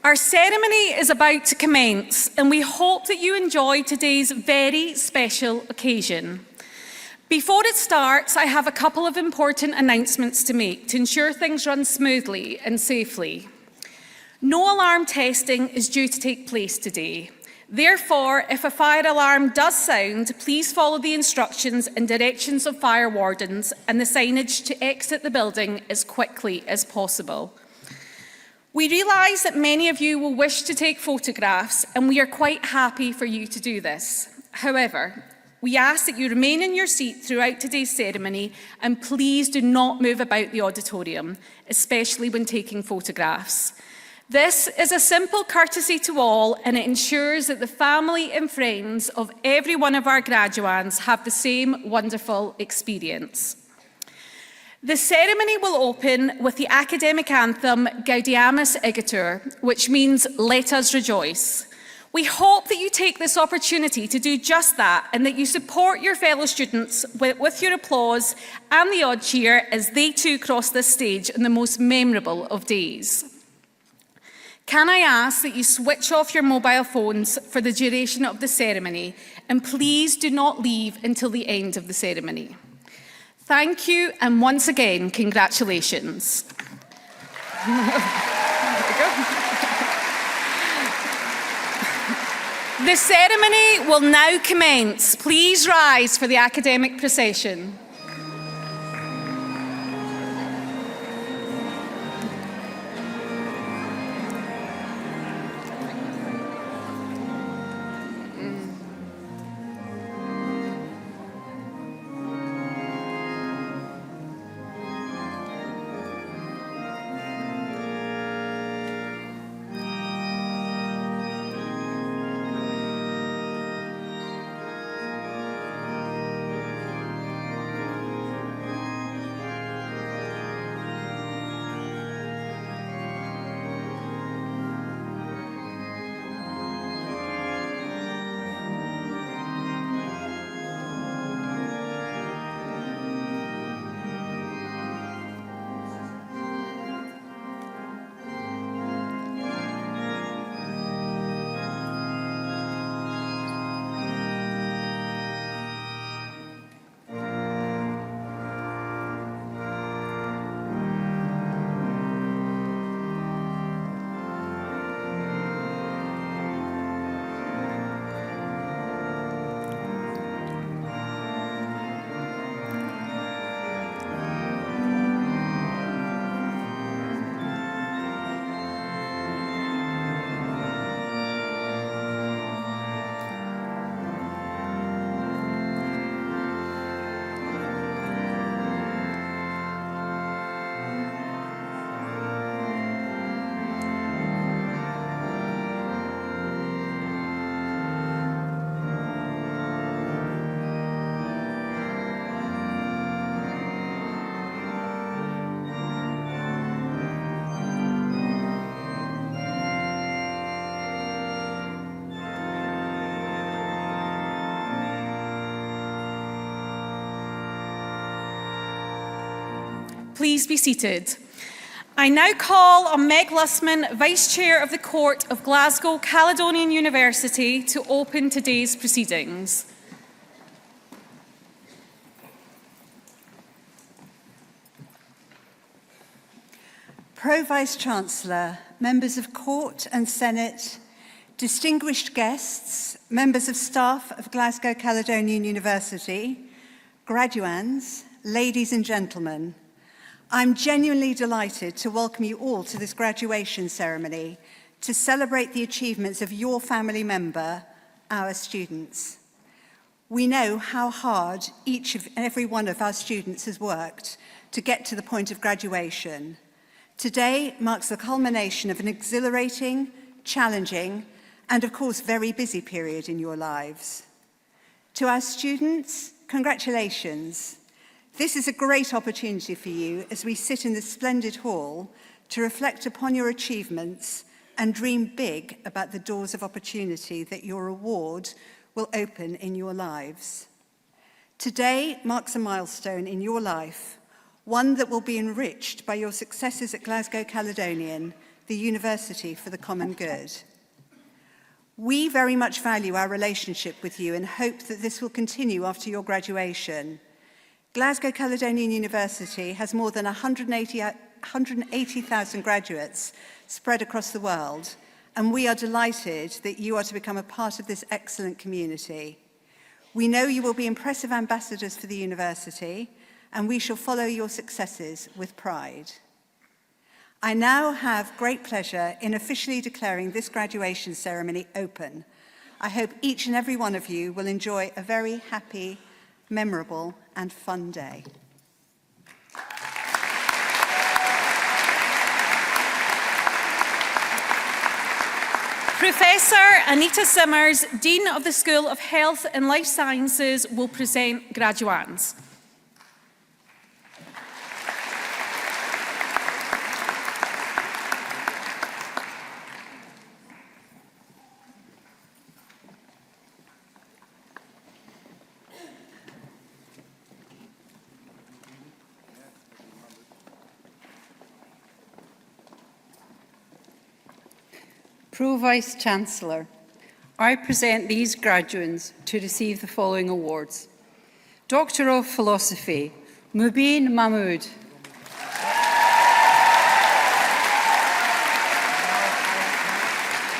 Our ceremony is about to commence, and we hope that you enjoy today's very special occasion. Before it starts, I have a couple of important announcements to make to ensure things run smoothly and safely. No alarm testing is due to take place today. Therefore, if a fire alarm does sound, please follow the instructions and directions of fire wardens and the signage to exit the building as quickly as possible. We realise that many of you will wish to take photographs, and we are quite happy for you to do this. However, we ask that you remain in your seat throughout today's ceremony, and please do not move about the auditorium, especially when taking photographs. This is a simple courtesy to all, and it ensures that the family and friends of every one of our graduands have the same wonderful experience. The ceremony will open with the academic anthem Gaudeamus Igitur, which means "Let us rejoice." We hope that you take this opportunity to do just that, and that you support your fellow students with your applause and the odd cheer as they too cross this stage on the most memorable of days. Can I ask that you switch off your mobile phones for the duration of the ceremony, and please do not leave until the end of the ceremony. Thank you, and once again, congratulations. The ceremony will now commence. Please rise for the academic procession. Please be seated. I now call on Meg Lussman, Vice Chair of the Court of Glasgow Caledonian University, to open today's proceedings. Pro-Vice-Chancellor, members of Court and Senate, distinguished guests, members of staff of Glasgow Caledonian University, graduands, ladies and gentlemen, I'm genuinely delighted to welcome you all to this graduation ceremony to celebrate the achievements of your family member, our students. We know how hard each and every one of our students has worked to get to the point of graduation. Today marks the culmination of an exhilarating, challenging, and of course very busy period in your lives. To our students, congratulations. This is a great opportunity for you as we sit in this splendid hall to reflect upon your achievements and dream big about the doors of opportunity that your award will open in your lives. Today marks a milestone in your life, one that will be enriched by your successes at Glasgow Caledonian the university for the common good. We very much value our relationship with you and hope that this will continue after your graduation. Glasgow Caledonian University has more than 180,000 graduates spread across the world, and we are delighted that you are to become a part of this excellent community. We know you will be impressive ambassadors for the university, and we shall follow your successes with pride. I now have great pleasure in officially declaring this graduation ceremony open. I hope each and every one of you will enjoy a very happy, memorable, and fun day. Professor Anita Simmers, Dean of the School of Health and Life Sciences, will present graduands. Pro-Vice-Chancellor, I present these graduands to receive the following awards. Doctor of Philosophy, Mubin Mahmood.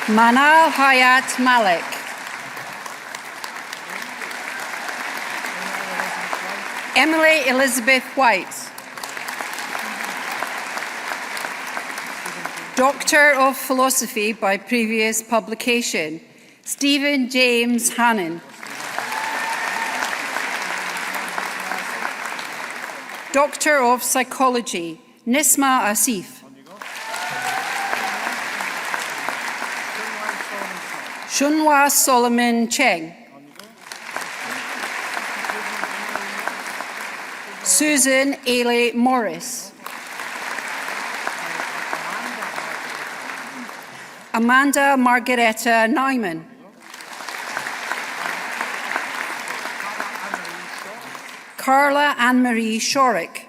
Manal Hayat Malik. Emily Elizabeth White. Doctor of Philosophy by previous publication, Stephen James Hannon. Doctor of Psychology, Nisma Asif. Shunwa Solomon Cheng. Susan Ailey Morris. Amanda Margareta Neumann. Carla Anne-Marie Shorrock.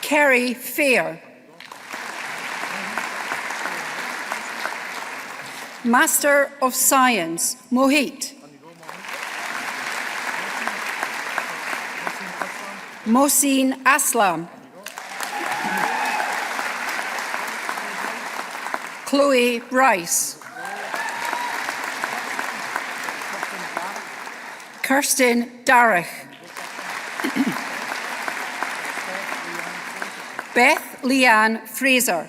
Kerry Fair. Master of Science, Mohit. Mohsin Aslam. Chloe Bryce. Kirsten Darragh. Beth Leanne Fraser.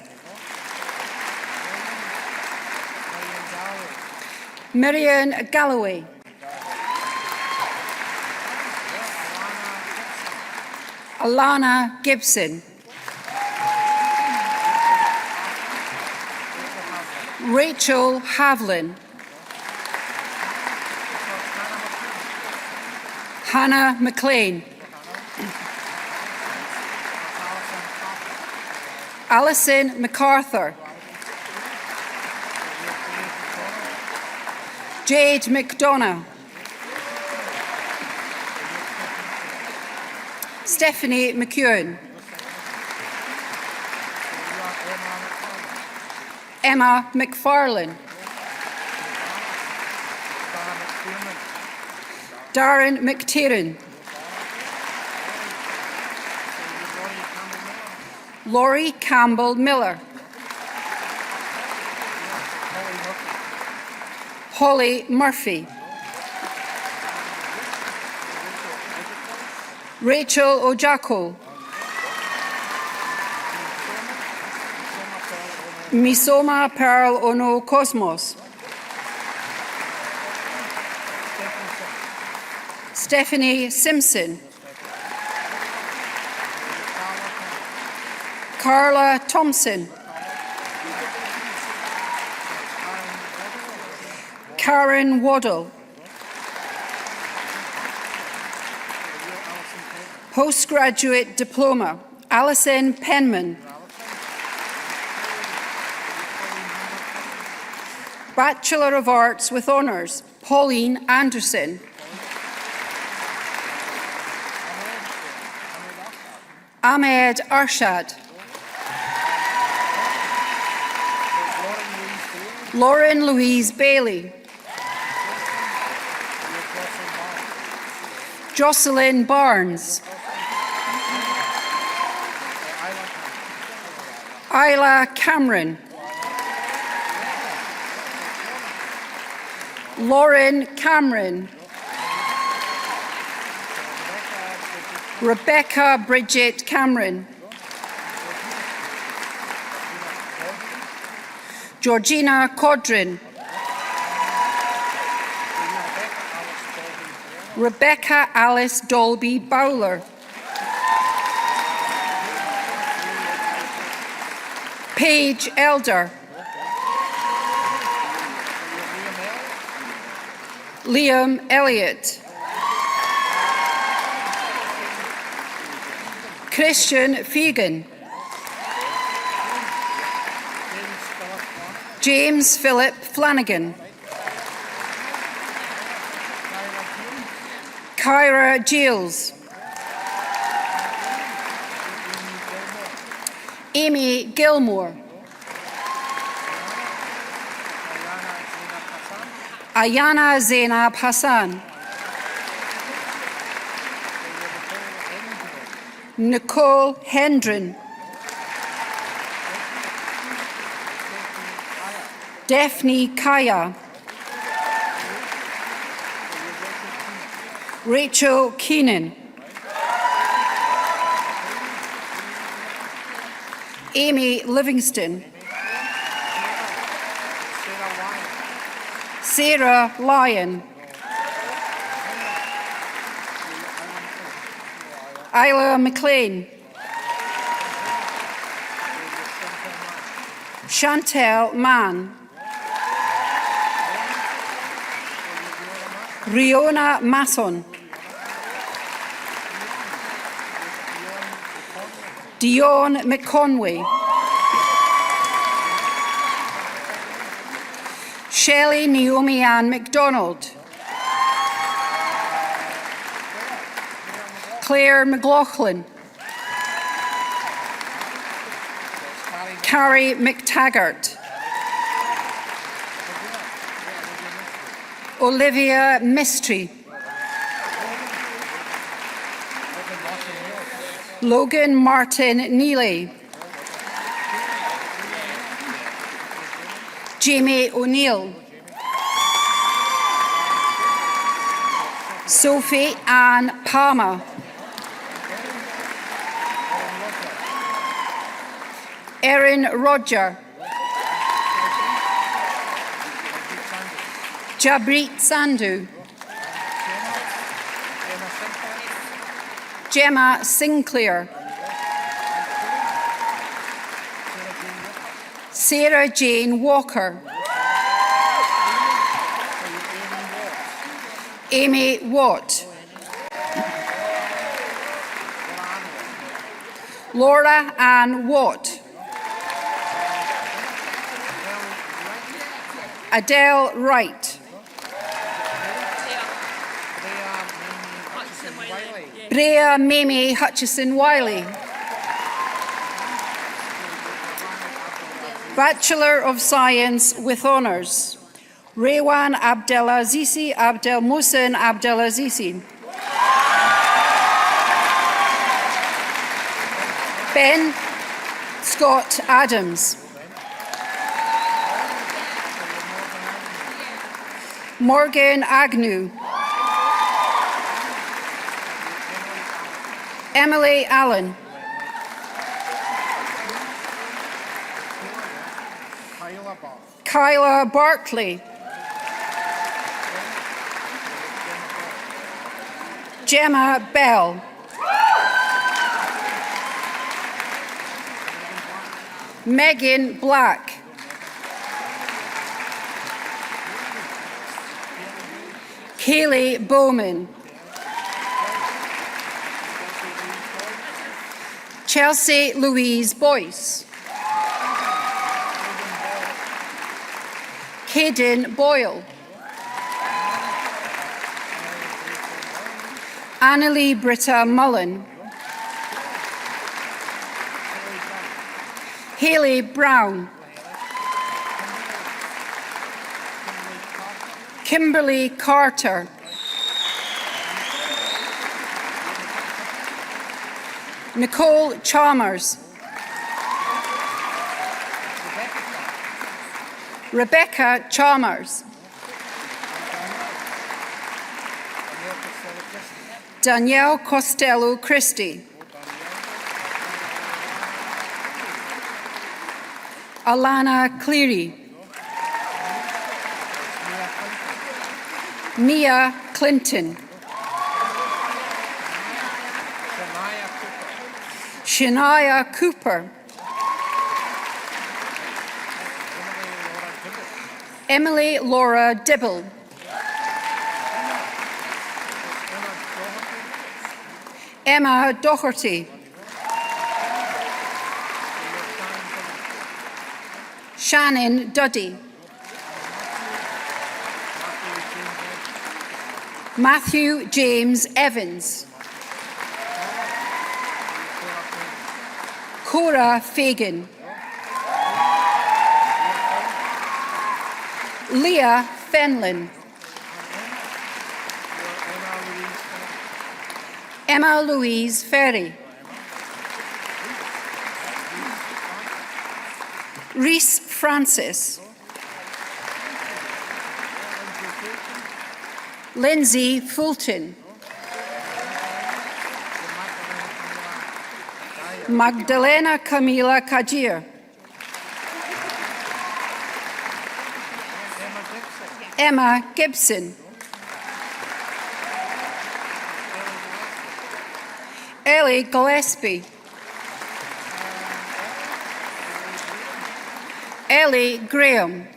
Miriam Galloway. Alana Gibson. Rachel Havlin. Hannah McLean. Alison MacArthur. Jade McDonough. Stephanie McEwen. Emma McFarlane. Darren McTiernan. Laurie Campbell Miller. Holly Murphy. Rachel Ojako. Misoma Pearl Ono Cosmos. Stephanie Simpson. Carla Thompson. Karen Waddle. Postgraduate Diploma, Alison Penman. Bachelor of Arts with Honours, Pauline Anderson. Ahmed Arshad. Lauren Louise Bailey. Jocelyn Barnes. Isla Cameron. Lauren Cameron. Rebecca Bridget Cameron. Georgina Codrin. Rebecca Alice Dolby Bowler. Paige Elder. Liam Elliott. Christian Fegan. James Philip Flanagan. Kyra Giles. Amy Gilmore. Ayana Zainab Hassan. Nicole Hendren. Daphne Kaya. Rachel Keenan. Amy Livingston. Sarah Lyon. Isla McLean. Chantel Mann. Riona Masson. Dion McConway. Shelley Naomi Ann MacDonald. Claire McLaughlin. Carrie McTaggart. Olivia Mistry. Logan Martin Neely. Jamie O'Neill. Sophie Ann Palmer. Erin Roger. Jabrit Sandhu. Gemma Sinclair. Sarah Jane Walker. Amy Watt. Laura Ann Watt. Adele Wright. Brea Mamie Hutchison Wiley. Bachelor of Science with Honours. Rewan Abdelazizi Abdel Mohsen Abdelazizi. Ben Scott Adams. Morgan Agnew. Emily Allen. Kyla Barkley. Gemma Bell. Megan Black. Kaylee Bowman. Chelsea Louise Boyce. Caden Boyle. Annalie Britta Mullen. Hayley Brown, Kimberly Carter, Nicole Chalmers, Rebecca Chalmers, Danielle Costello Christie, Alana Cleary, Mia Clinton, Shania Cooper, Emily Laura Dibble, Emma Doherty, Shannon Duddy, Matthew James Evans, Cora Fagan, Leah Fenlon, Emma Louise Ferry, Reese Francis, Lindsay Fulton, Magdalena Camila Kajir, Emma Gibson, Ellie Gillespie, Ellie Graham,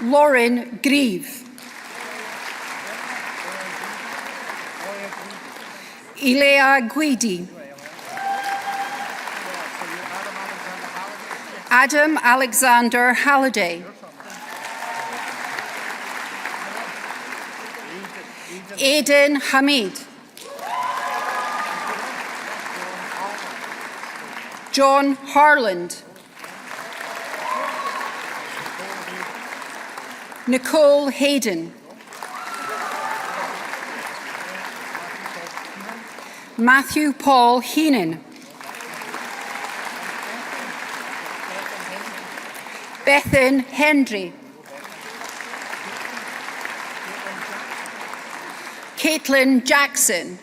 Lauren Grieve, Ilea Guidi, Adam Alexander Halliday, Aidan Hamid, John Harland, Nicole Hayden, Matthew Paul Heenan, Bethan Hendry, Caitlin Jackson,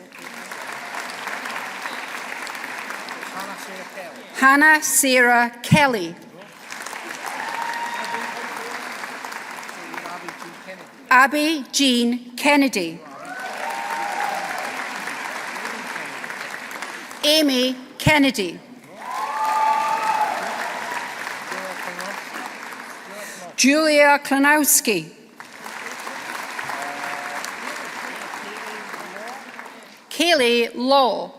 Hannah Sarah Kelly, Abby Jean Kennedy, Amy Kennedy, Julia Klanowski, Kaylee Law,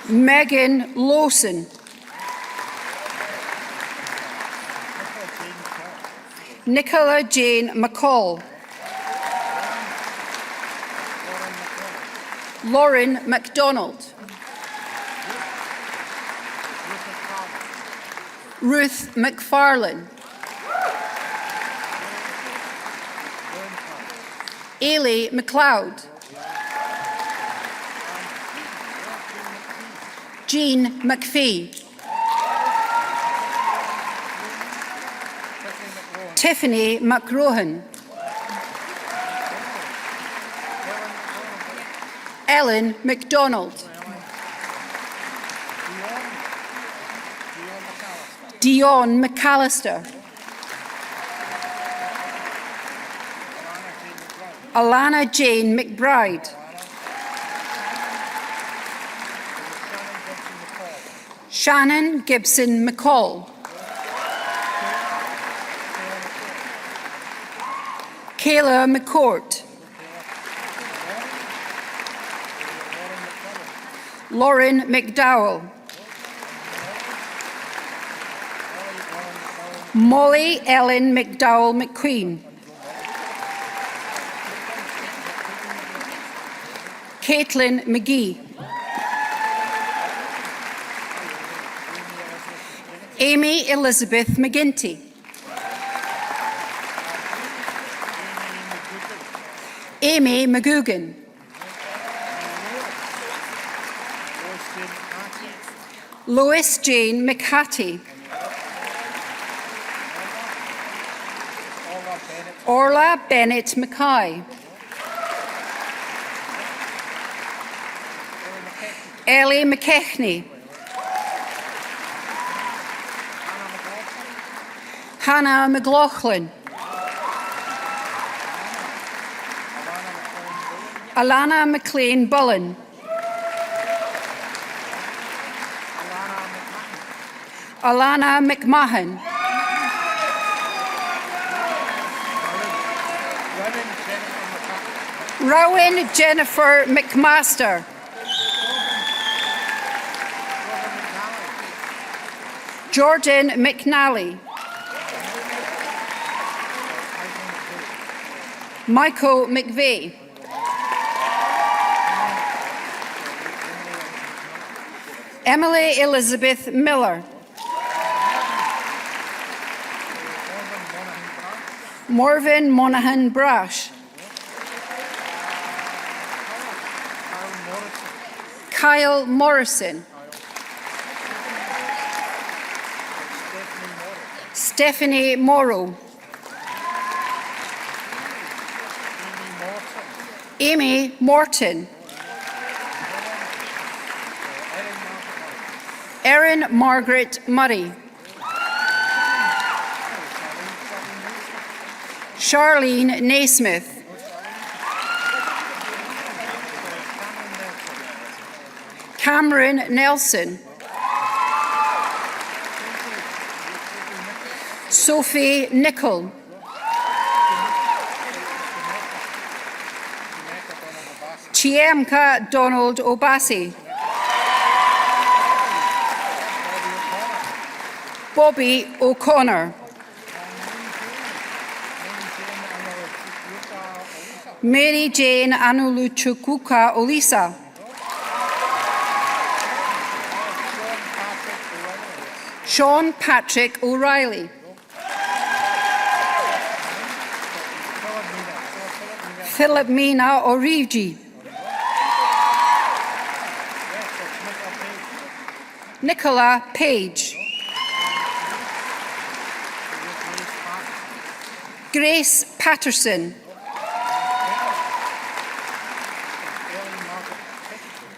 Megan Lawson, Nicola Jane McCall, Lauren MacDonald, Ruth McFarlane, Ailey McLeod, Jean McPhee, Tiffany McRohan, Ellen McDonald, Dion McAllister, Alana Jane McBride, Shannon Gibson McCall, Kayla McCourt, Lauren McDowell, Molly Ellen McDowell McQueen, Caitlin McGee. Amy Elizabeth McGinty. Amy McGugan. Lois Jane McHattie. Orla Bennett Mackay. Ellie McKechnie. Hannah McLaughlin. Alana McLean Bullen. Alana McMahon. Rowan Jennifer McMaster. Jordan McNally. Michael McVeigh. Emily Elizabeth Miller. Morven Monaghan Brash. Kyle Morrison. Stephanie Morrow. Amy Morton. Erin Margaret Murray. Charlene Naismith. Cameron Nelson. Sophie Nichol. Chiemka Donald Obasi. Bobby O'Connor. Mary Jane Anuluchukuka Olisa. Sean Patrick O'Reilly. Philipmina Origi. Nicola Page. Grace Patterson.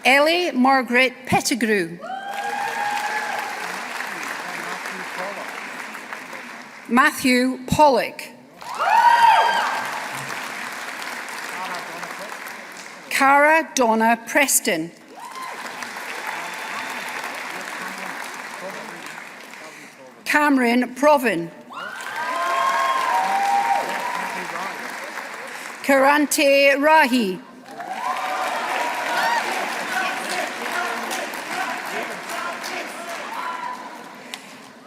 Ellie Margaret Pettigrew. Matthew Pollock. Cara Donna Preston. Cameron Proven. Karante Rahi.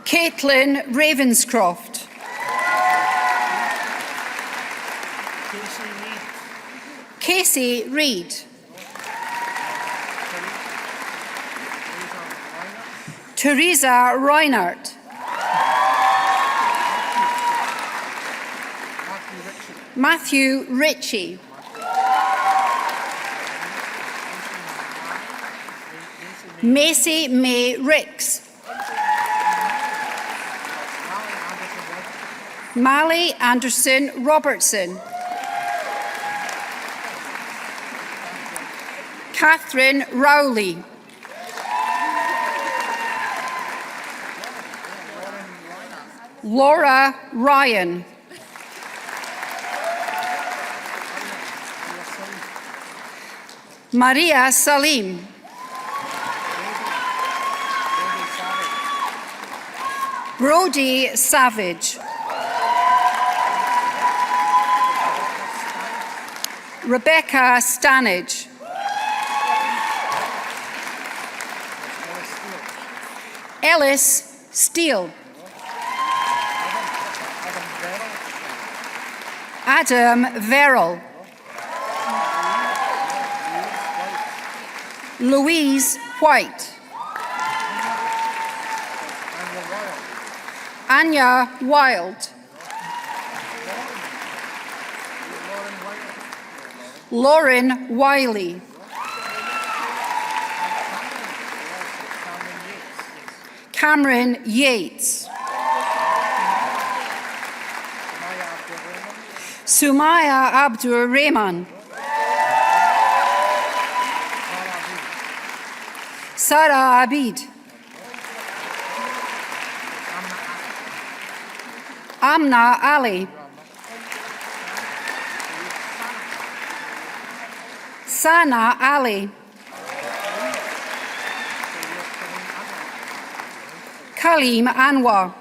Caitlin Ravenscroft. Casey Reid. Teresa Reinhardt. Matthew Ritchie. Macy May Ricks. Mally Anderson Robertson. Catherine Rowley. Laura Ryan. Maria Salim. Brody Savage. Rebecca Stanage. Ellis Steele. Adam Verrill. Louise White. Anya Wild. Lauren Wiley. Cameron Yates. Sumaya Abdur Rahman. Sarah Abid. Amna Ali. Sana Ali. Kaleem Anwar.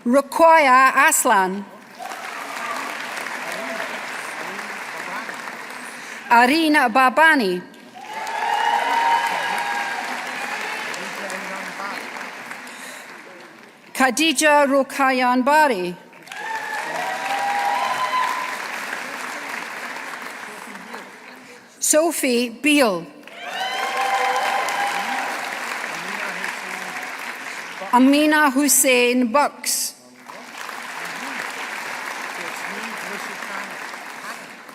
Ruqaya Aslan. Arina Babani. Khadija Rukayan Bari. Sophie Beale. Amina Hussein Bucks.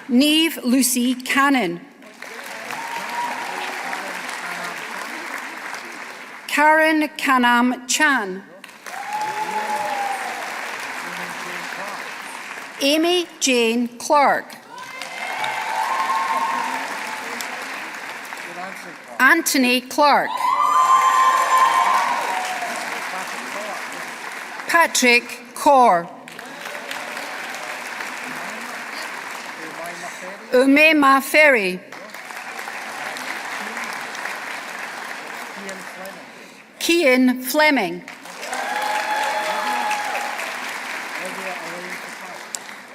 Neve Lucy Cannon. Karen Kanam Chan. Amy Jane Clark. Anthony Clark. Patrick Kaur. Umema Ferry. Kian Fleming.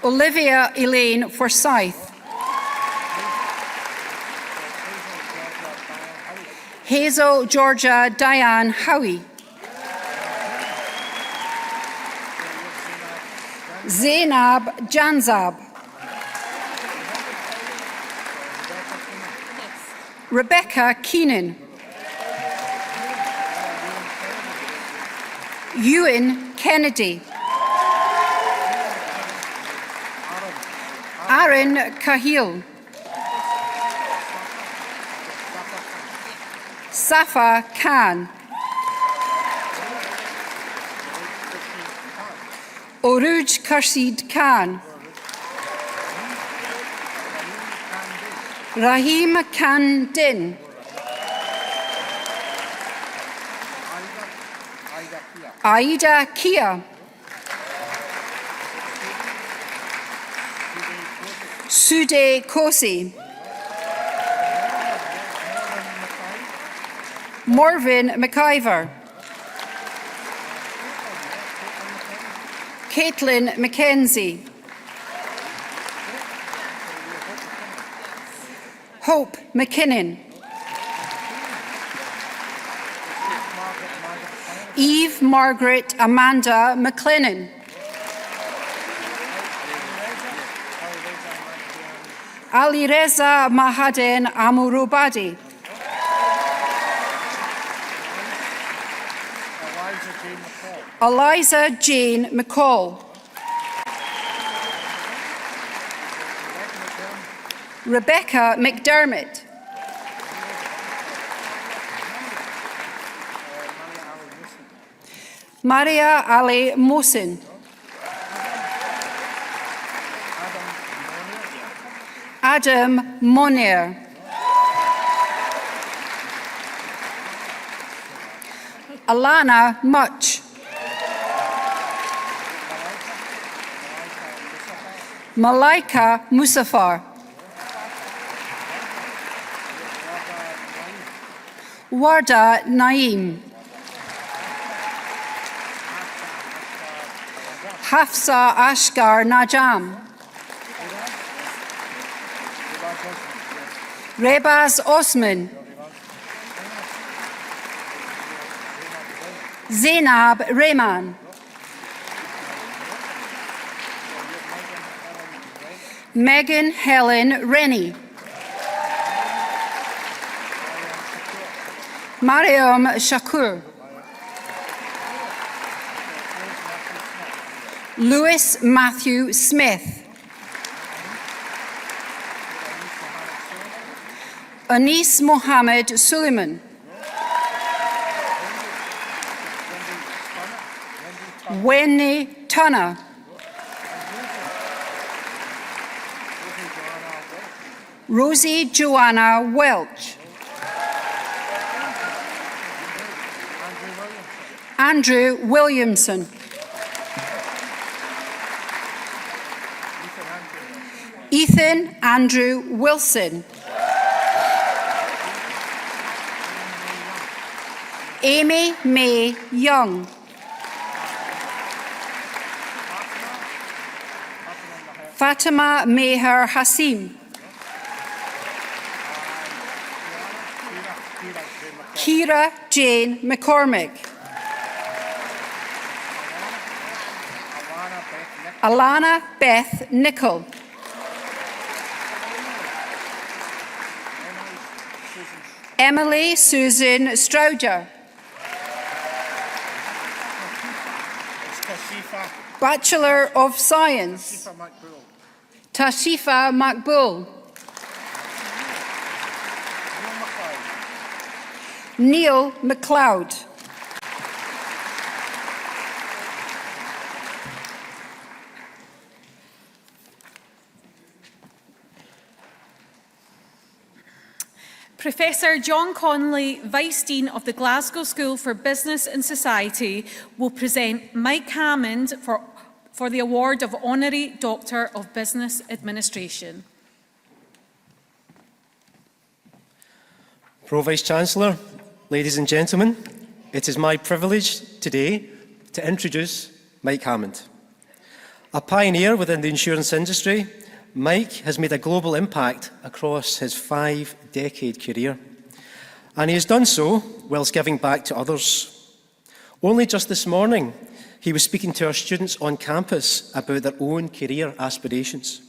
Olivia Elaine Forsyth. Hazel Georgia Diane Howie. Zainab Janzab. Rebecca Keenan. Ewan Kennedy. Aaron Cahill. Safa Khan. Oruj Karsid Khan. Rahim Khan Din. Aida Kia. Sude Kosi. Morvin McIver. Caitlin McKenzie. Hope McKinnon. Eve Margaret Amanda McLennan. Alireza Mahaden Amurubadi. Eliza Jane McCall. Rebecca McDermott. Maria Ali Mohsen. Adam Monier. Alana Much. Malaika Musafar. Warda Naeem. Hafsa Ashgar Najam. Rebaz Osman. Zainab Rehman. Megan Helen Rennie. Mariam Shakur. Lewis Matthew Smith. Anis Mohammed Suleiman. Wendy Tunna. Rosie Joanna Welch. Andrew Williamson. Ethan Andrew Wilson. Amy May Young. Fatima Meher Hassim. Kira Jane McCormick. Alana Beth Nicol. Emily Susan Strowger. Bachelor of Science. Tashifa Makbul. Neil MacLeod. Professor John Connolly, Vice Dean of the Glasgow School for Business and Society, will present Mike Hammond for the award of Honorary Doctor of Business Administration. Pro-Vice-Chancellor, ladies and gentlemen, it is my privilege today to introduce Mike Hammond. A pioneer within the insurance industry, Mike has made a global impact across his 5-decade career, and he has done so whilst giving back to others. Only just this morning, he was speaking to our students on campus about their own career aspirations.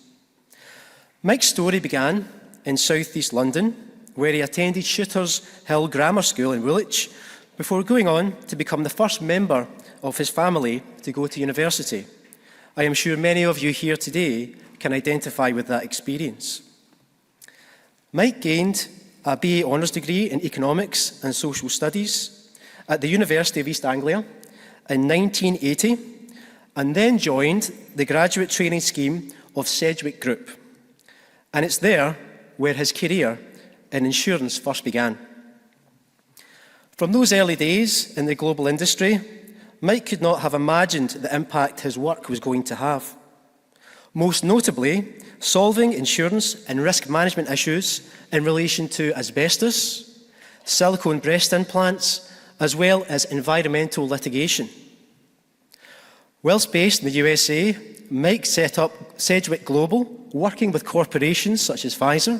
Mike's story began in South East London, where he attended Shooters Hill Grammar School in Woolwich, before going on to become the first member of his family to go to university. I am sure many of you here today can identify with that experience. Mike gained a BA Honours degree in Economics and Social Studies at the University of East Anglia in 1980, and then joined the graduate training scheme of Sedgwick Group. And it's there where his career in insurance first began. From those early days in the global industry, Mike could not have imagined the impact his work was going to have. Most notably, solving insurance and risk management issues in relation to asbestos, silicone breast implants, as well as environmental litigation. Whilst based in the USA, Mike set up Sedgwick Global, working with corporations such as Pfizer,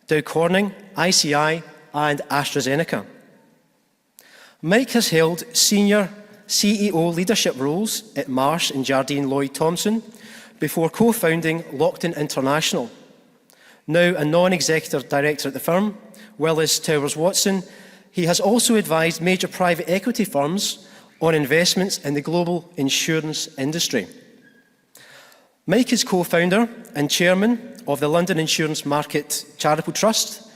Dow Corning, ICI, and AstraZeneca. Mike has held senior CEO leadership roles at Marsh and Jardine Lloyd Thompson before co-founding Lockton International. Now a non-executive director at the firm, Willis Towers Watson, he has also advised major private equity firms on investments in the global insurance industry. Mike is co-founder and chairman of the London Insurance Market Charitable Trust,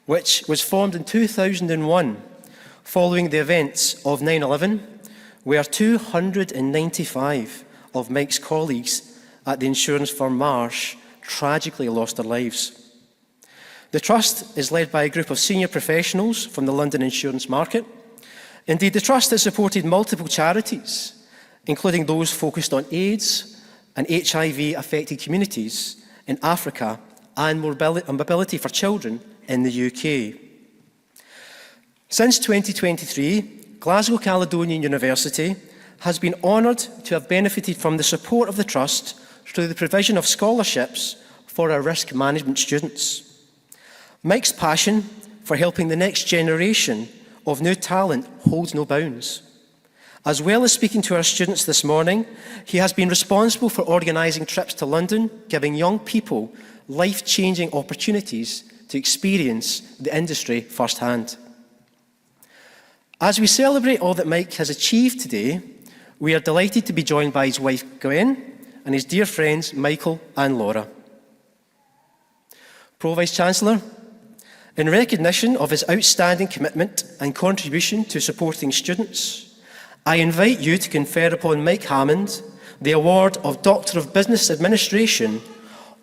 which was formed in 2001 following the events of 9/11, where 295 of Mike's colleagues at the insurance firm Marsh tragically lost their lives. The Trust is led by a group of senior professionals from the London insurance market. Indeed, the Trust has supported multiple charities, including those focused on AIDS and HIV-affected communities in Africa and mobility for children in the UK. Since 2023, Glasgow Caledonian University has been honoured to have benefited from the support of the Trust through the provision of scholarships for our risk management students. Mike's passion for helping the next generation of new talent holds no bounds. As well as speaking to our students this morning, he has been responsible for organising trips to London, giving young people life-changing opportunities to experience the industry firsthand. As we celebrate all that Mike has achieved today, we are delighted to be joined by his wife Gwen and his dear friends Michael and Laura. Pro-Vice-Chancellor, in recognition of his outstanding commitment and contribution to supporting students, I invite you to confer upon Mike Hammond the award of Doctor of Business Administration,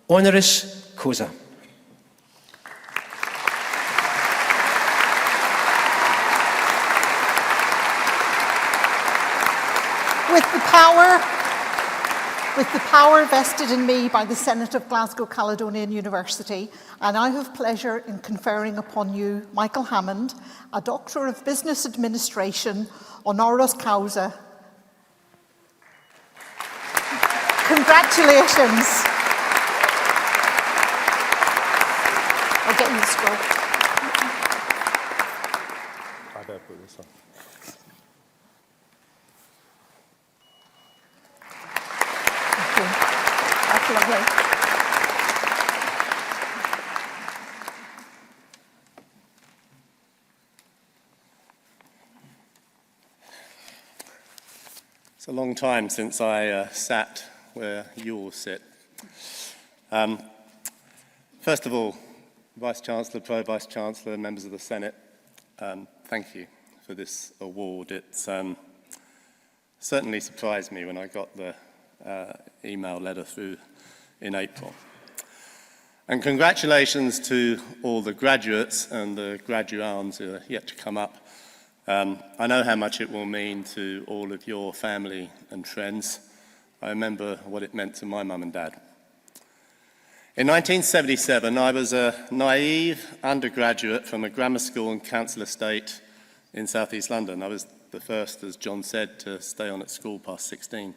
honoris causa. With the power vested in me by the Senate of Glasgow Caledonian University, and I have pleasure in conferring upon you, Michael Hammond, a Doctor of Business Administration, honoris causa. Congratulations. I'll get you the scroll. I better put this on. That's lovely. It's a long time since I sat where you all sit. First of all, Vice-Chancellor, Pro-Vice-Chancellor, members of the Senate, thank you for this award. It certainly surprised me when I got the email letter through in April. And congratulations to all the graduates and the graduands who are yet to come up. I know how much it will mean to all of your family and friends. I remember what it meant to my mum and dad. In 1977, I was a naive undergraduate from a grammar school and council estate in southeast London. I was the first, as John said, to stay on at school past 16.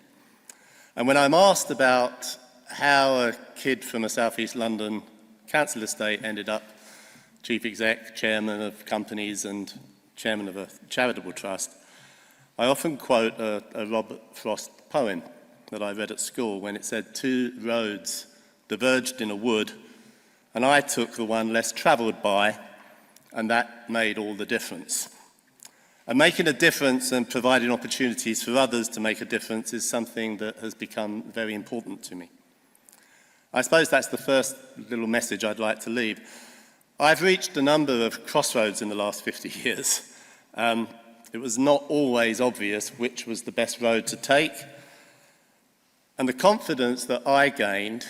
And when I'm asked about how a kid from a southeast London council estate ended up chief exec, chairman of companies and chairman of a charitable trust, I often quote a Robert Frost poem that I read at school when it said, "Two roads diverged in a wood, and I took the one less travelled by, and that made all the difference." And making a difference and providing opportunities for others to make a difference is something that has become very important to me. I suppose that's the first little message I'd like to leave. I've reached a number of crossroads in the last 50 years. It was not always obvious which was the best road to take. And the confidence that I gained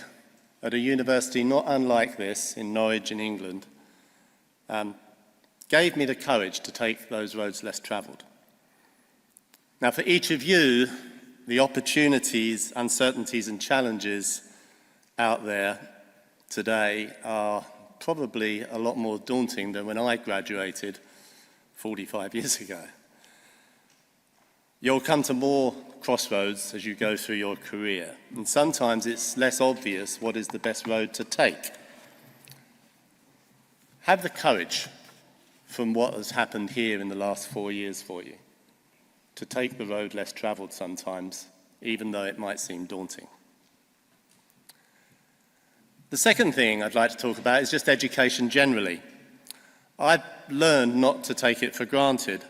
at a university not unlike this in Norwich in England gave me the courage to take those roads less travelled. Now, for each of you, the opportunities, uncertainties and challenges out there today are probably a lot more daunting than when I graduated 45 years ago. You'll come to more crossroads as you go through your career, and sometimes it's less obvious what is the best road to take. Have the courage from what has happened here in the last 4 years for you to take the road less travelled sometimes, even though it might seem daunting. The second thing I'd like to talk about is just education generally. I've learned not to take it for granted.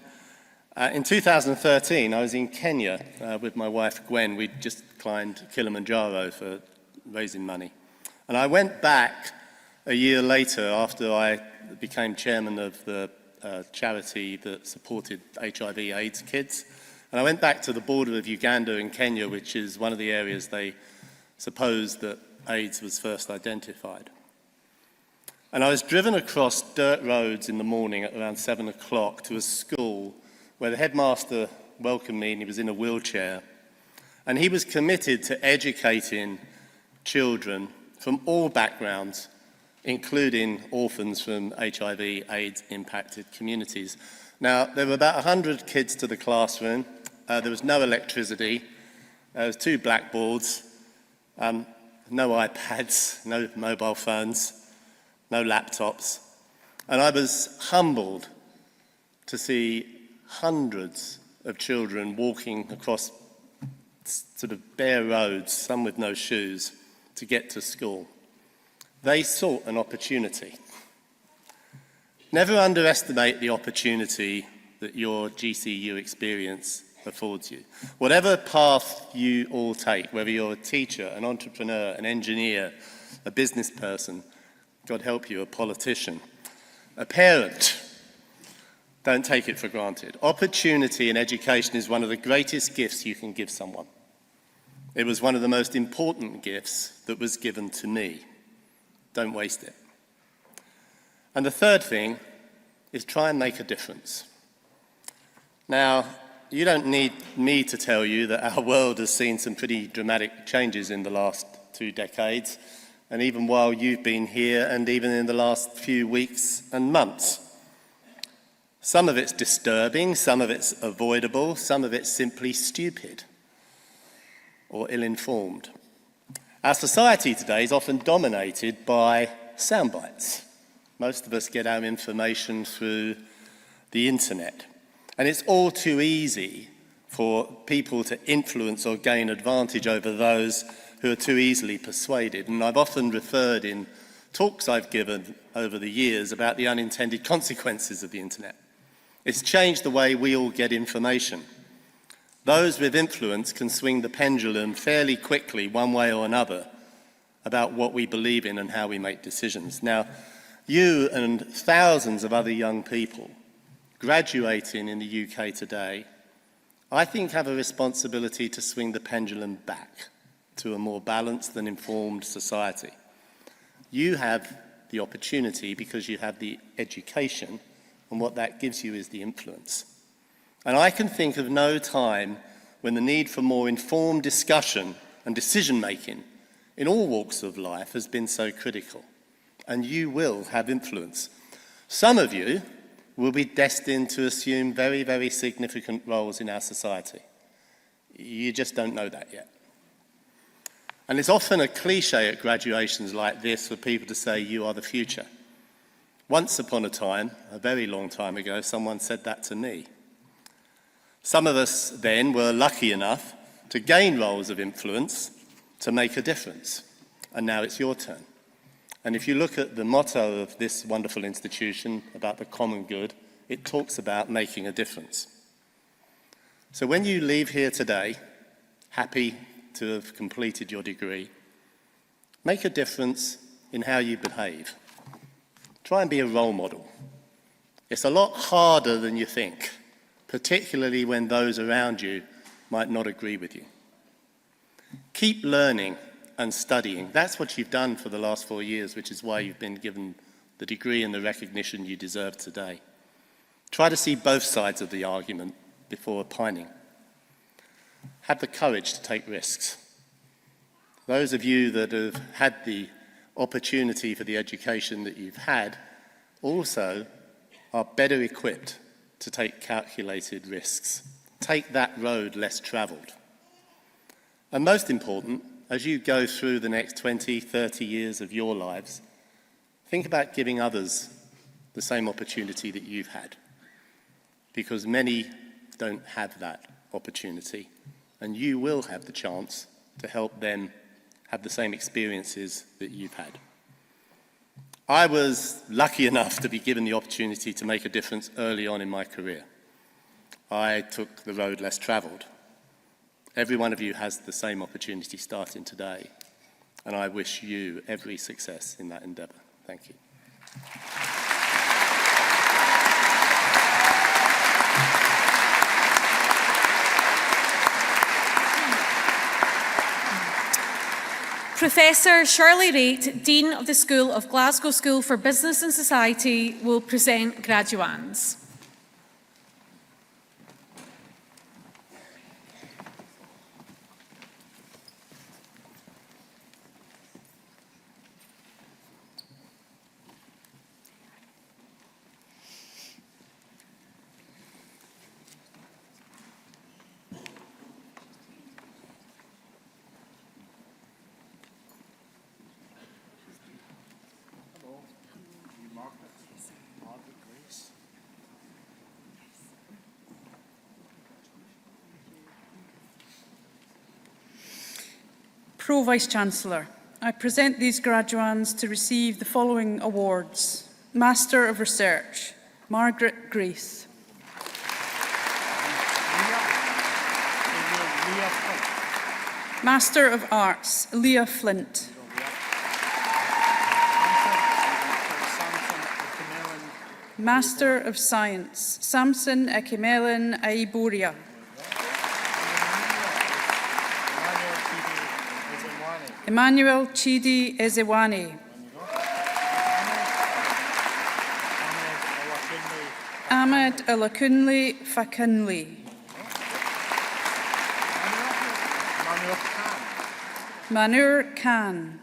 In 2013, I was in Kenya with my wife Gwen. We'd just climbed Kilimanjaro for raising money. And I went back a year later after I became chairman of the charity that supported HIV/AIDS kids. And I went back to the border of Uganda and Kenya, which is one of the areas they supposed that AIDS was first identified. And I was driven across dirt roads in the morning at around 7 o'clock to a school where the headmaster welcomed me, and he was in a wheelchair. And he was committed to educating children from all backgrounds, including orphans from HIV/AIDS impacted communities. Now, there were about 100 kids to the classroom. There was no electricity. There was 2 blackboards, no iPads, no mobile phones, no laptops. And I was humbled to see hundreds of children walking across sort of bare roads, some with no shoes, to get to school. They sought an opportunity. Never underestimate the opportunity that your GCU experience affords you. Whatever path you all take, whether you're a teacher, an entrepreneur, an engineer, a business person, God help you, a politician, a parent, don't take it for granted. Opportunity in education is one of the greatest gifts you can give someone. It was one of the most important gifts that was given to me. Don't waste it. And the third thing is try and make a difference. Now, you don't need me to tell you that our world has seen some pretty dramatic changes in the last 2 decades, and even while you've been here, and even in the last few weeks and months. Some of it's disturbing, some of it's avoidable, some of it's simply stupid or ill-informed. Our society today is often dominated by sound bites. Most of us get our information through the internet. And it's all too easy for people to influence or gain advantage over those who are too easily persuaded. And I've often referred in talks I've given over the years about the unintended consequences of the internet. It's changed the way we all get information. Those with influence can swing the pendulum fairly quickly, one way or another, about what we believe in and how we make decisions. Now, you and thousands of other young people graduating in the UK today, I think have a responsibility to swing the pendulum back to a more balanced and informed society. You have the opportunity because you have the education, and what that gives you is the influence. And I can think of no time when the need for more informed discussion and decision-making in all walks of life has been so critical. And you will have influence. Some of you will be destined to assume very, very significant roles in our society. You just don't know that yet. And it's often a cliche at graduations like this for people to say, you are the future. Once upon a time, a very long time ago, someone said that to me. Some of us then were lucky enough to gain roles of influence to make a difference. And now it's your turn. And if you look at the motto of this wonderful institution about the common good, it talks about making a difference. So when you leave here today, happy to have completed your degree, make a difference in how you behave. Try and be a role model. It's a lot harder than you think, particularly when those around you might not agree with you. Keep learning and studying. That's what you've done for the last 4 years, which is why you've been given the degree and the recognition you deserve today. Try to see both sides of the argument before opining. Have the courage to take risks. Those of you that have had the opportunity for the education that you've had also are better equipped to take calculated risks. Take that road less travelled. And most important, as you go through the next 20, 30 years of your lives, think about giving others the same opportunity that you've had. Because many don't have that opportunity, and you will have the chance to help them have the same experiences that you've had. I was lucky enough to be given the opportunity to make a difference early on in my career. I took the road less travelled. Every one of you has the same opportunity starting today, and I wish you every success in that endeavour. Thank you. Professor Shirley Raitt, Dean of the School of Glasgow School for Business and Society, will present graduands. Pro-Vice-Chancellor, I present these graduands to receive the following awards. Master of Research, Margaret Grace. Master of Arts, Leah Flint. Master of Science, Samson Ekimelin Aiboria. Emmanuel Chidi Ezewani. Ahmed Alakunli Fakunli. Manur Khan.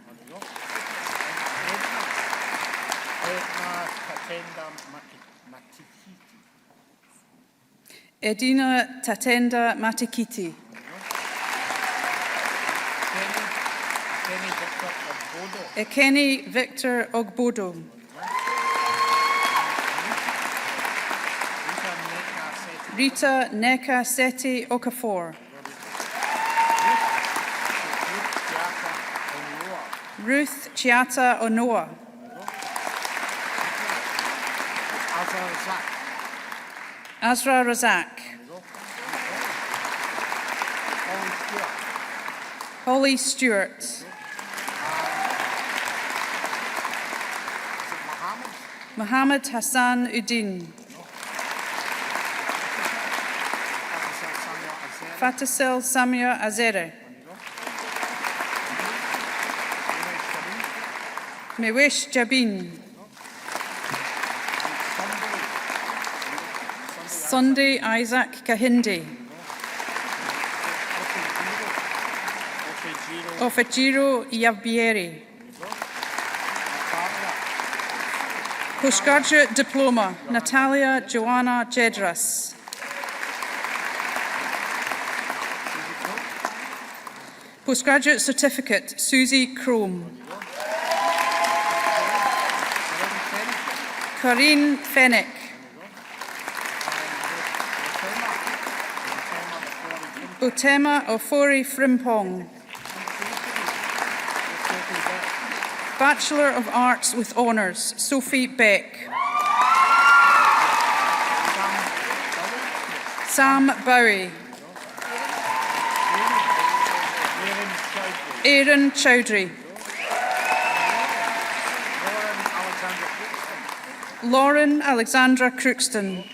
Edina Tatenda Matikiti. Ekeni Victor Ogbodo. Rita Neka Seti Okafor. Ruth Chiata Onoa. Azra Razak. Holly Stewart. Mohammed Hassan Uddin. Fatisel Samia Azere. Mewish Jabin. Sunday Isaac Kahindi. Ofejiro Yavbieri. Postgraduate Diploma, Natalia Joanna Jedras. Postgraduate Certificate, Susie Crome. Corinne Fennick. Otema Ofori Frimpong. Bachelor of Arts with Honours, Sophie Beck. Sam Bowie. Aaron Chowdhury. Lauren Alexandra Crookston.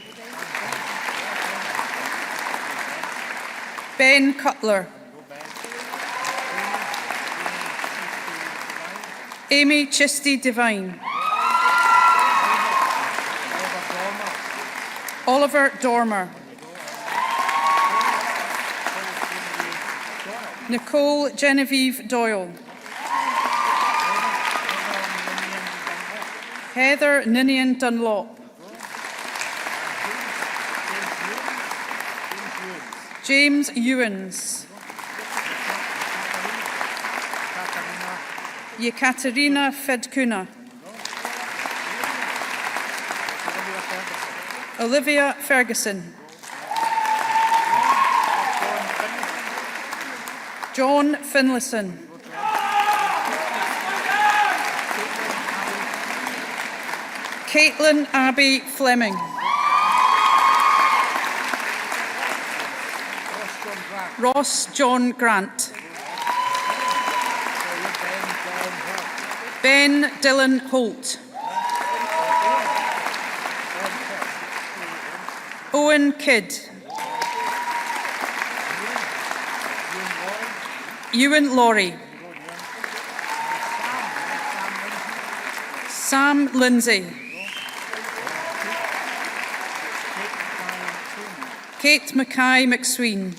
Ben Cutler. Amy Chisty Devine. Oliver Dormer. Nicole Genevieve Doyle. Heather Ninian Dunlop. James Ewens. Yekaterina Fedkuna. Olivia Ferguson. John Finlayson. Caitlin Abbey Fleming. Ross John Grant. Ben Dylan Holt. Owen Kidd. Ewan Laurie. Sam Lindsay. Kate Mackay McSween.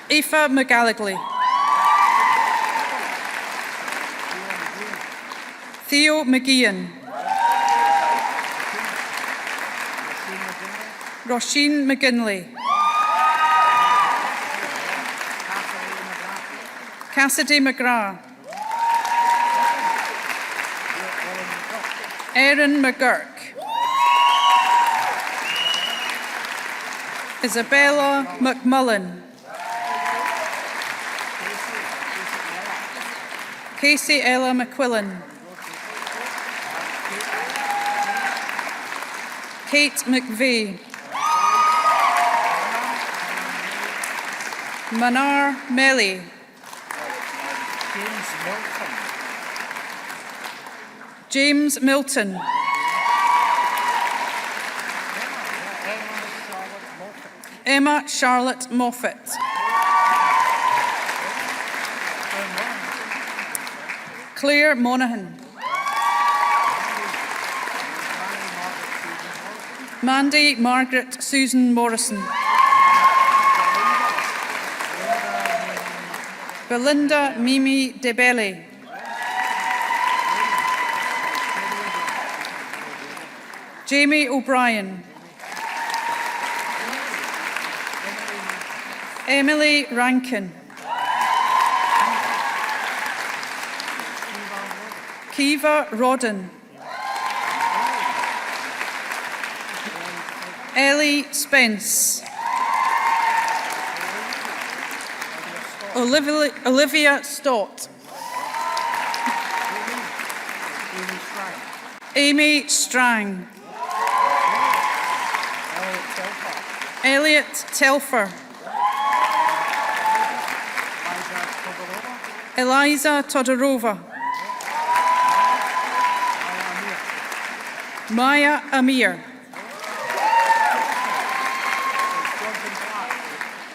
Aoife McGallagly. Theo McGeehan. Roisin McGinley. Cassidy McGrath. Erin McGurk. Isabella McMullen. Casey Ella McQuillan. Kate McVeigh. Manar Melly. James Milton. Emma Charlotte Moffat. Claire Monaghan. Mandy Margaret Susan Morrison. Belinda Mimi DeBelli. Jamie O'Brien. Emily Rankin. Kiva Rodden. Ellie Spence. Olivia Stott. Amy Strang. Elliot Telfer. Eliza Todorova. Maya Amir.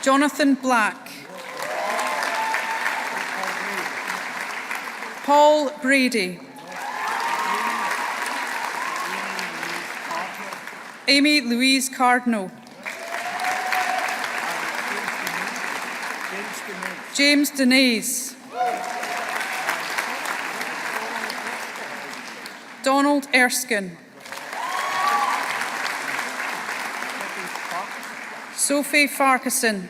Jonathan Black. Paul Brady. Amy Louise Cardinal. James Denise. Donald Erskine. Sophie Farquharson.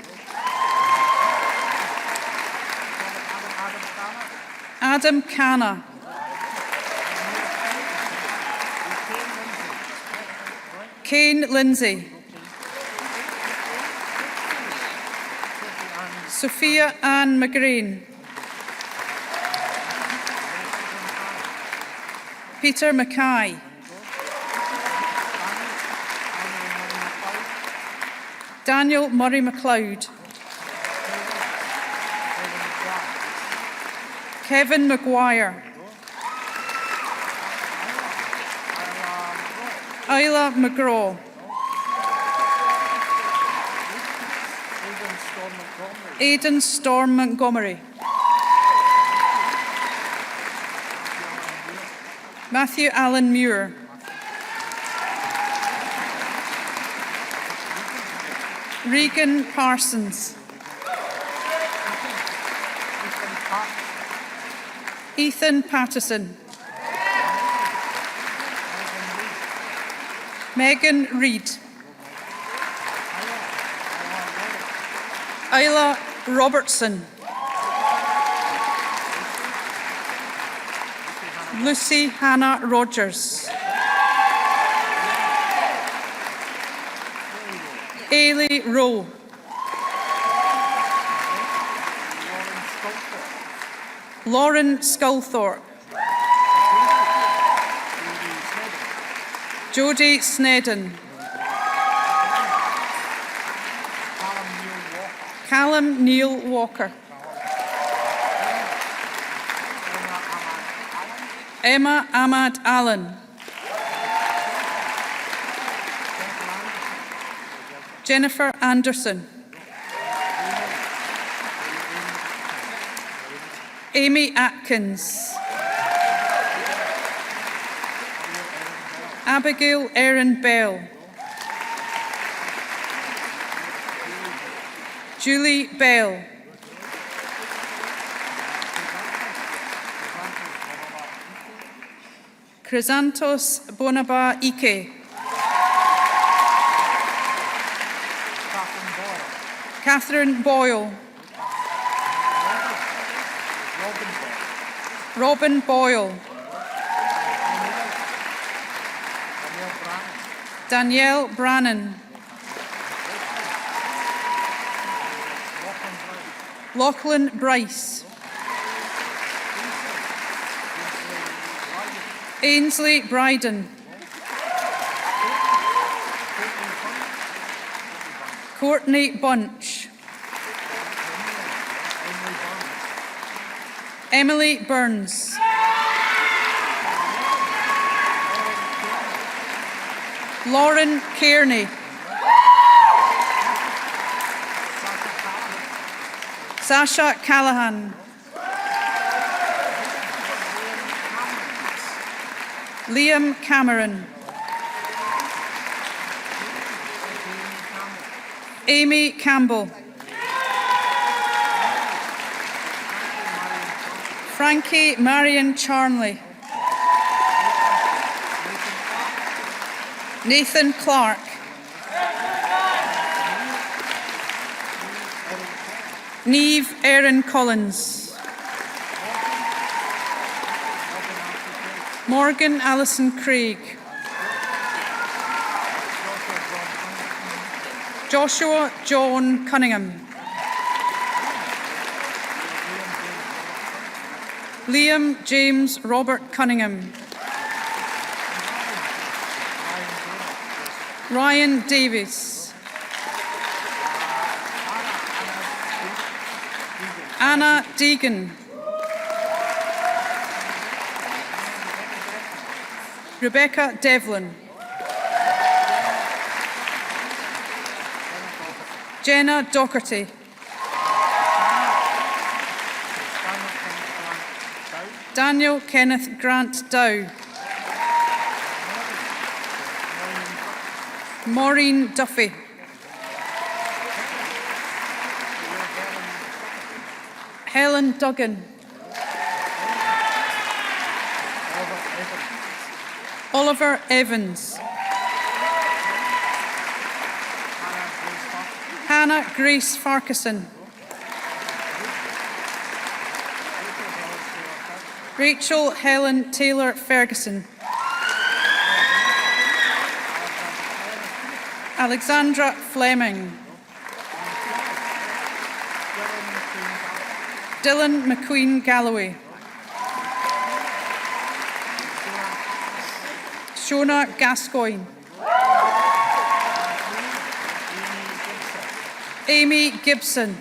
Adam Canna. Kane Lindsay. Sophia Ann McGrain. Peter Mackay. Daniel Murray MacLeod. Kevin Maguire. Isla McGraw. Aidan Storm Montgomery. Matthew Allen Muir. Regan Parsons. Ethan Patterson. Megan Reid. Isla Robertson. Lucy Hannah Rogers. Ailey Rowe. Lauren Sculthorpe. Jodie Snedden. Callum Neil Walker. Emma Ahmad Allen. Jennifer Anderson. Amy Atkins. Abigail Erin Bell. Julie Bell. Chrysanthos Bonaba Ike. Catherine Boyle. Robin Boyle. Danielle Brannan. Lachlan Bryce. Ainsley Bryden. Courtney Bunch. Emily Burns. Lauren Kearney. Sasha Callahan. Liam Cameron. Amy Campbell. Frankie Marion Charnley. Nathan Clark. Niamh Erin Collins. Morgan Alison Craig. Joshua John Cunningham. Liam James Robert Cunningham. Ryan Davis. Anna Deegan. Rebecca Devlin. Jenna Docherty. Daniel Kenneth Grant Dow. Maureen Duffy. Helen Duggan. Oliver Evans. Hannah Grace Farquharson. Rachel Helen Taylor Ferguson. Alexandra Fleming. Dylan McQueen Galloway. Shona Gascoigne. Amy Gibson.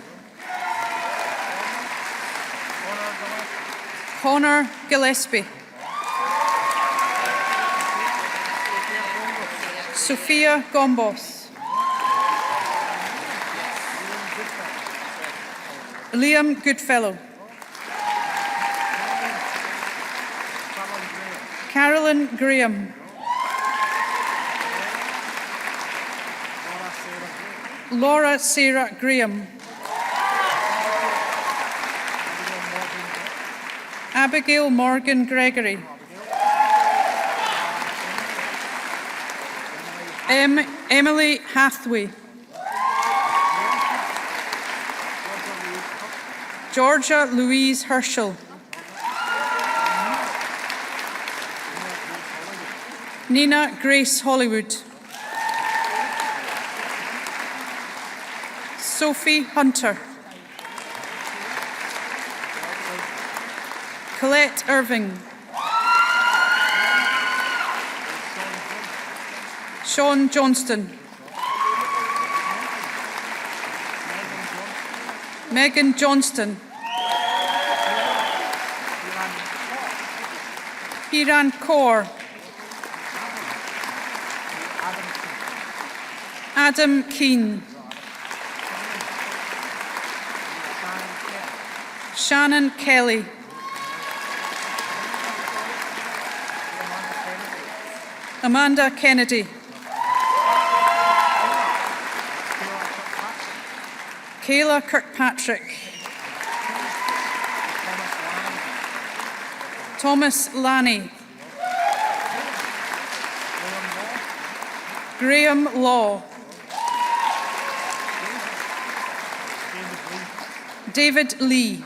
Connor Gillespie. Sophia Gombos. Liam Goodfellow. Carolyn Graham. Laura Sarah Graham. Abigail Morgan Gregory. Emily Hathaway. Georgia Louise Herschel. Nina Grace Hollywood. Sophie Hunter. Colette Irving. Sean Johnston. Megan Johnston. Hiran Kaur. Adam Keane. Shannon Kelly. Amanda Kennedy. Kayla Kirkpatrick. Thomas Lanny. Graham Law. David Lee.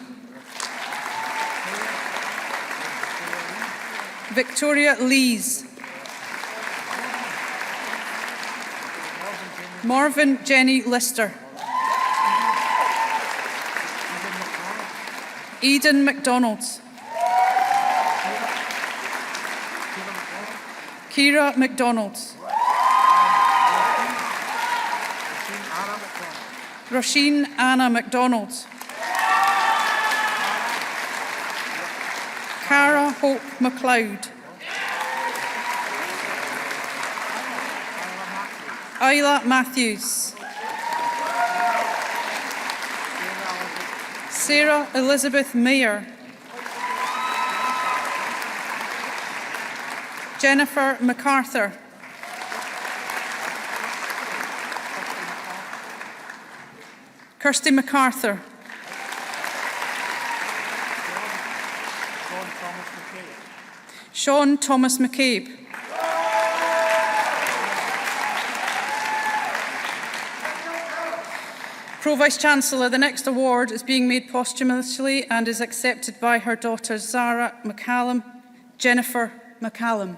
Victoria Lees. Marvin Jenny Lister. Eden McDonald. Kira MacDonald. Roisin Anna MacDonald. Cara Hope MacLeod. Isla Matthews. Sarah Elizabeth Mayer. Jennifer MacArthur. Kirsty MacArthur. Sean Thomas McCabe. Pro-Vice-Chancellor, the next award is being made posthumously and is accepted by her daughters Zara McCallum, Jennifer McCallum.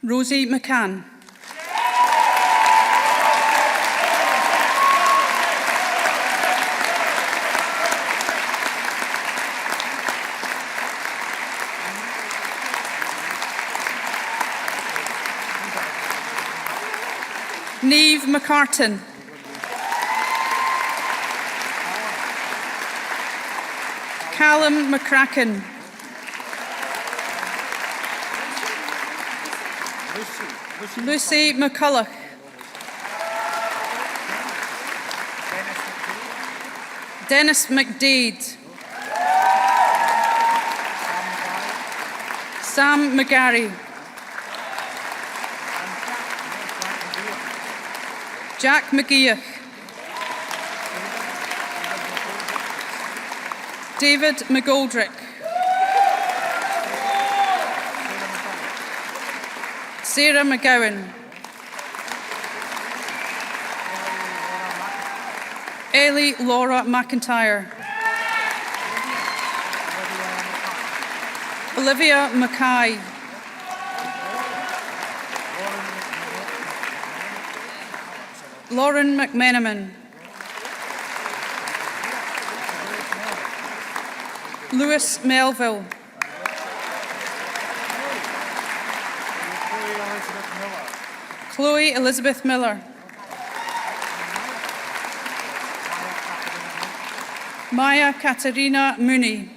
Rosie McCann. Niamh McCartan. Callum McCracken. Lucy McCulloch. Dennis McDade. Sam McGarry. Jack McGeoch. David McGoldrick. Sarah McGowan. Ellie Laura McIntyre. Olivia Mackay. Lauren McMenamin. Lewis Melville. Chloe Elizabeth Miller. Maya Katerina Mooney.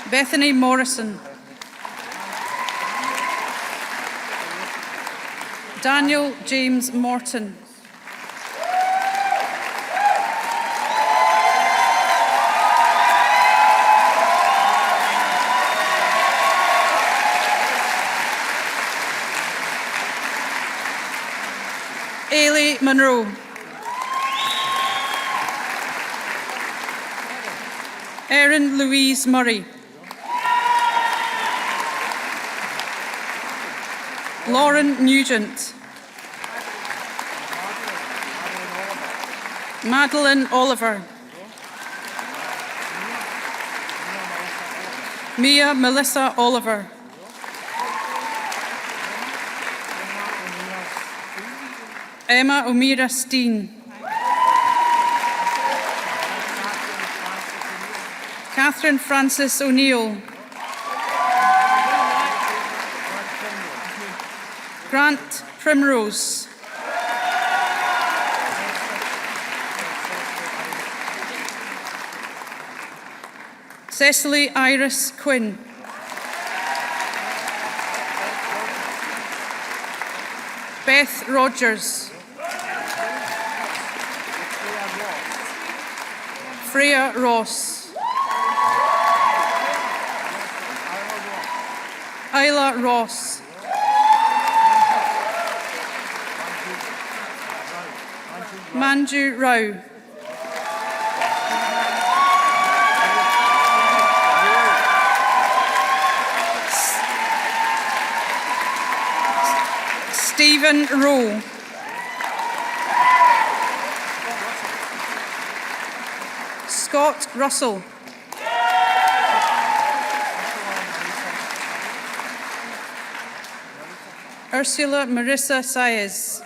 Bethany Morrison. Daniel James Morton. Ailey Monroe. Erin Louise Murray. Lauren Nugent. Madeline Oliver. Mia Melissa Oliver. Emma O'Meara Steen. Catherine Francis O'Neill. Grant Primrose. Cecily Iris Quinn. Beth Rogers. Freya Ross. Isla Ross. Manju Rao. Stephen Rowe. Scott Russell. Ursula Marissa Saez.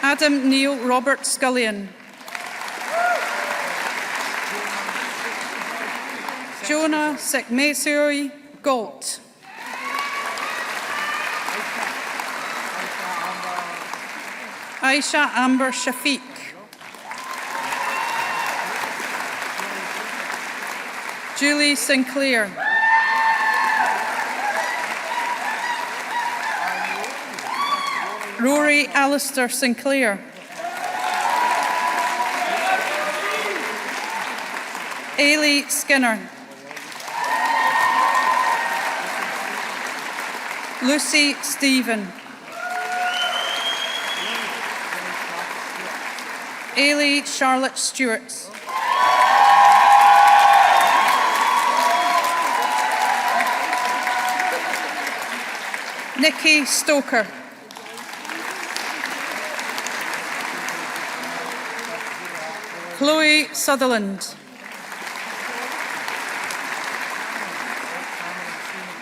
Adam Neil Robert Scullion. Jonah Sekmesioi Galt. Aisha Amber Shafiq. Julie Sinclair. Rory Alistair Sinclair. Ailey Skinner. Lucy Stephen. Ailey Charlotte Stewart. Nikki Stoker. Chloe Sutherland.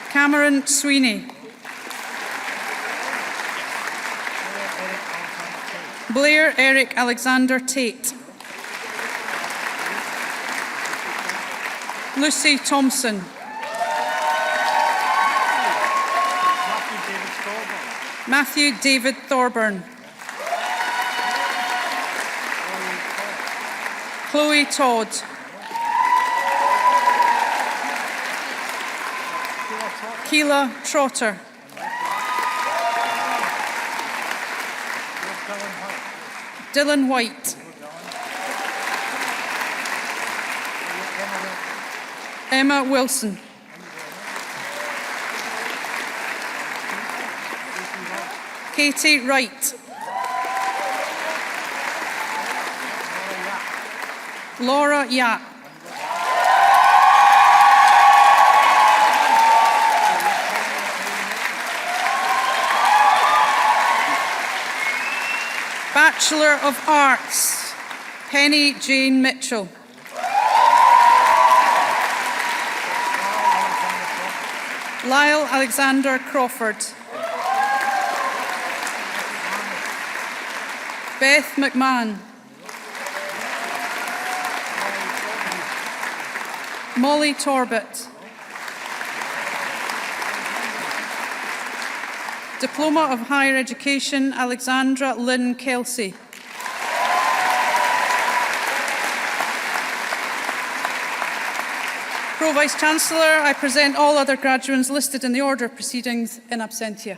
Cameron Sweeney. Blair Eric Alexander Tate. Lucy Thompson. Matthew David Thorburn. Chloe Todd. Keela Trotter. Dylan White. Emma Wilson. Katie Wright. Laura Yap. Bachelor of Arts, Penny Jane Mitchell. Lyle Alexander Crawford. Beth McMahon. Molly Torbett. Diploma of Higher Education, Alexandra Lynn Kelsey. Pro-Vice Chancellor, I present all other graduates listed in the order of proceedings in absentia.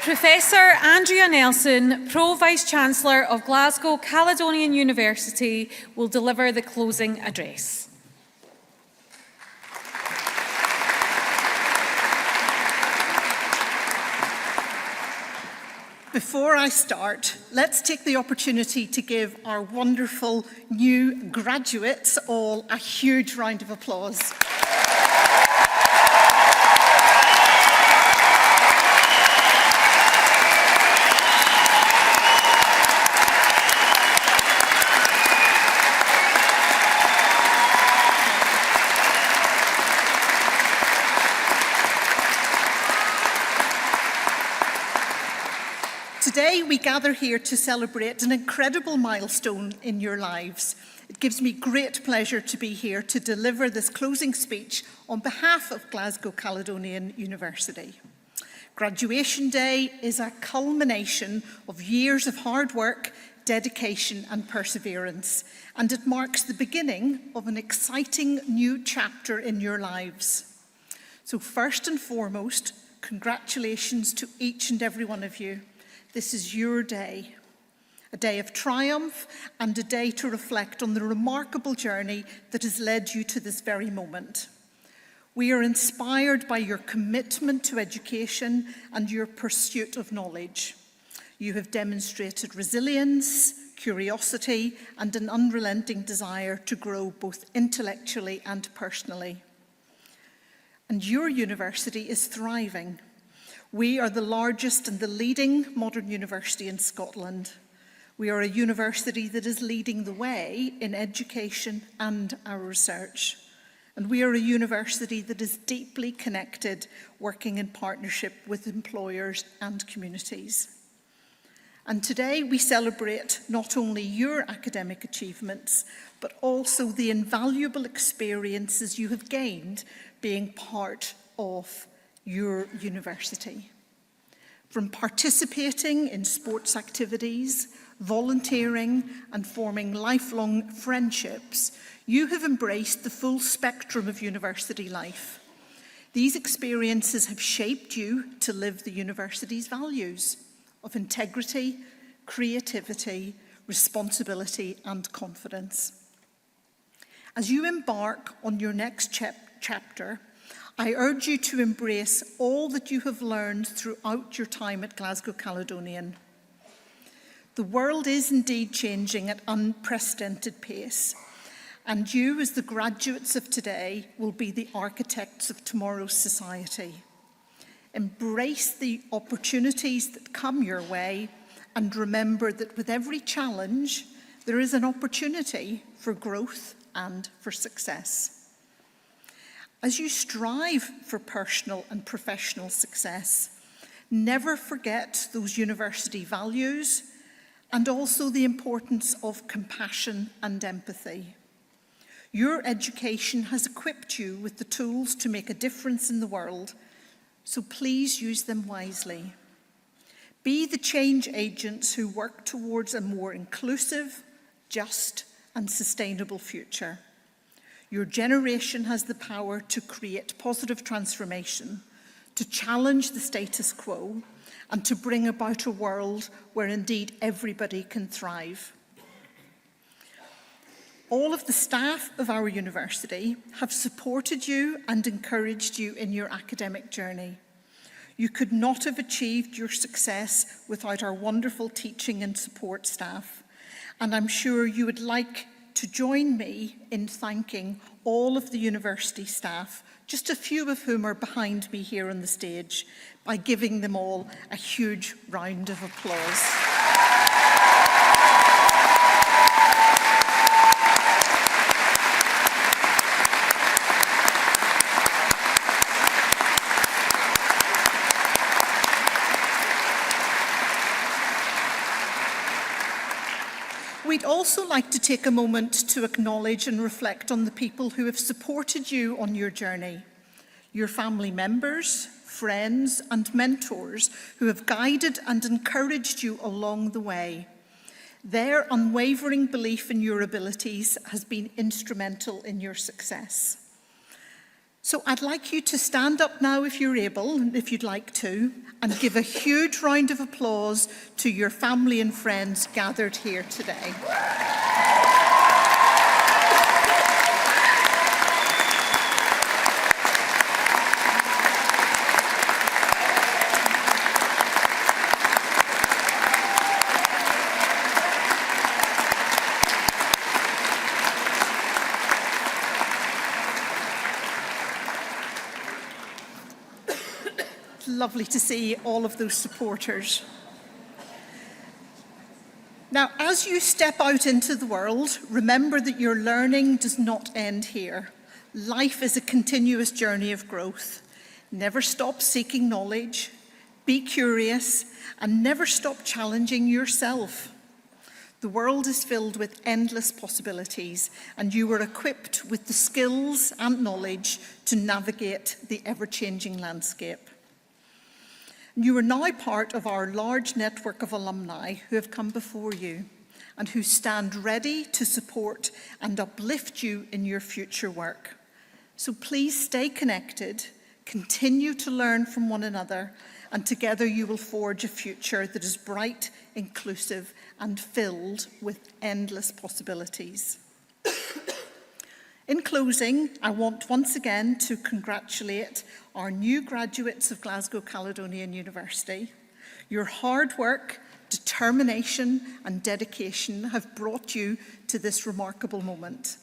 Professor Andrea Nelson, Pro-Vice Chancellor of Glasgow Caledonian University, will deliver the closing address. Before I start, let's take the opportunity to give our wonderful new graduates all a huge round of applause. Today, we gather here to celebrate an incredible milestone in your lives. It gives me great pleasure to be here to deliver this closing speech on behalf of Glasgow Caledonian University. Graduation Day is a culmination of years of hard work, dedication and perseverance, and it marks the beginning of an exciting new chapter in your lives. So first and foremost, congratulations to each and every one of you. This is your day, a day of triumph and a day to reflect on the remarkable journey that has led you to this very moment. We are inspired by your commitment to education and your pursuit of knowledge. You have demonstrated resilience, curiosity, and an unrelenting desire to grow both intellectually and personally. And your university is thriving. We are the largest and the leading modern university in Scotland. We are a university that is leading the way in education and our research. And we are a university that is deeply connected, working in partnership with employers and communities. And today we celebrate not only your academic achievements, but also the invaluable experiences you have gained being part of your university. From participating in sports activities, volunteering, and forming lifelong friendships, you have embraced the full spectrum of university life. These experiences have shaped you to live the university's values of integrity, creativity, responsibility, and confidence. As you embark on your next chapter, I urge you to embrace all that you have learned throughout your time at Glasgow Caledonian. The world is indeed changing at unprecedented pace, and you, as the graduates of today, will be the architects of tomorrow's society. Embrace the opportunities that come your way, and remember that with every challenge, there is an opportunity for growth and for success. As you strive for personal and professional success, never forget those university values and also the importance of compassion and empathy. Your education has equipped you with the tools to make a difference in the world, so please use them wisely. Be the change agents who work towards a more inclusive, just, and sustainable future. Your generation has the power to create positive transformation, to challenge the status quo, and to bring about a world where indeed everybody can thrive. All of the staff of our university have supported you and encouraged you in your academic journey. You could not have achieved your success without our wonderful teaching and support staff, and I'm sure you would like to join me in thanking all of the university staff, just a few of whom are behind me here on the stage, by giving them all a huge round of applause. We'd also like to take a moment to acknowledge and reflect on the people who have supported you on your journey. Your family members, friends, and mentors who have guided and encouraged you along the way. Their unwavering belief in your abilities has been instrumental in your success. So I'd like you to stand up now if you're able, if you'd like to, and give a huge round of applause to your family and friends gathered here today. Lovely to see all of those supporters. Now, as you step out into the world, remember that your learning does not end here. Life is a continuous journey of growth. Never stop seeking knowledge, be curious, and never stop challenging yourself. The world is filled with endless possibilities, and you are equipped with the skills and knowledge to navigate the ever-changing landscape. You are now part of our large network of alumni who have come before you and who stand ready to support and uplift you in your future work. So please stay connected, continue to learn from one another, and together you will forge a future that is bright, inclusive, and filled with endless possibilities. In closing, I want once again to congratulate our new graduates of Glasgow Caledonian University. Your hard work, determination, and dedication have brought you to this remarkable moment,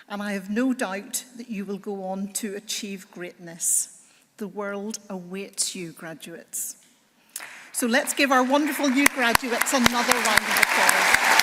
and I have no doubt that you will go on to achieve greatness. The world awaits you, graduates. So let's give our wonderful new graduates another round of applause.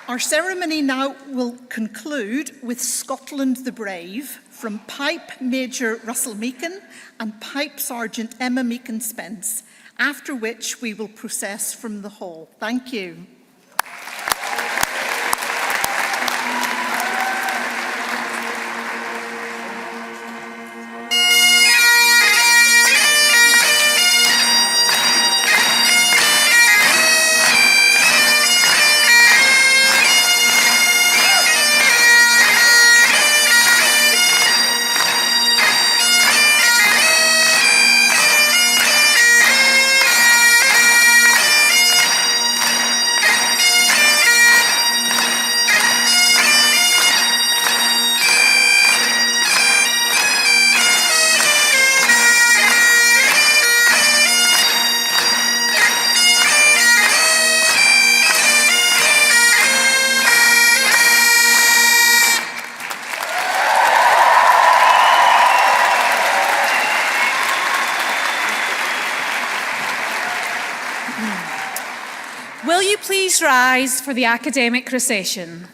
Our ceremony now will conclude with Scotland the Brave from Pipe Major Russell Meakin and Pipe Sergeant Emma Meakin-Spence, after which we will process from the hall. Thank you. Will you please rise for the academic procession?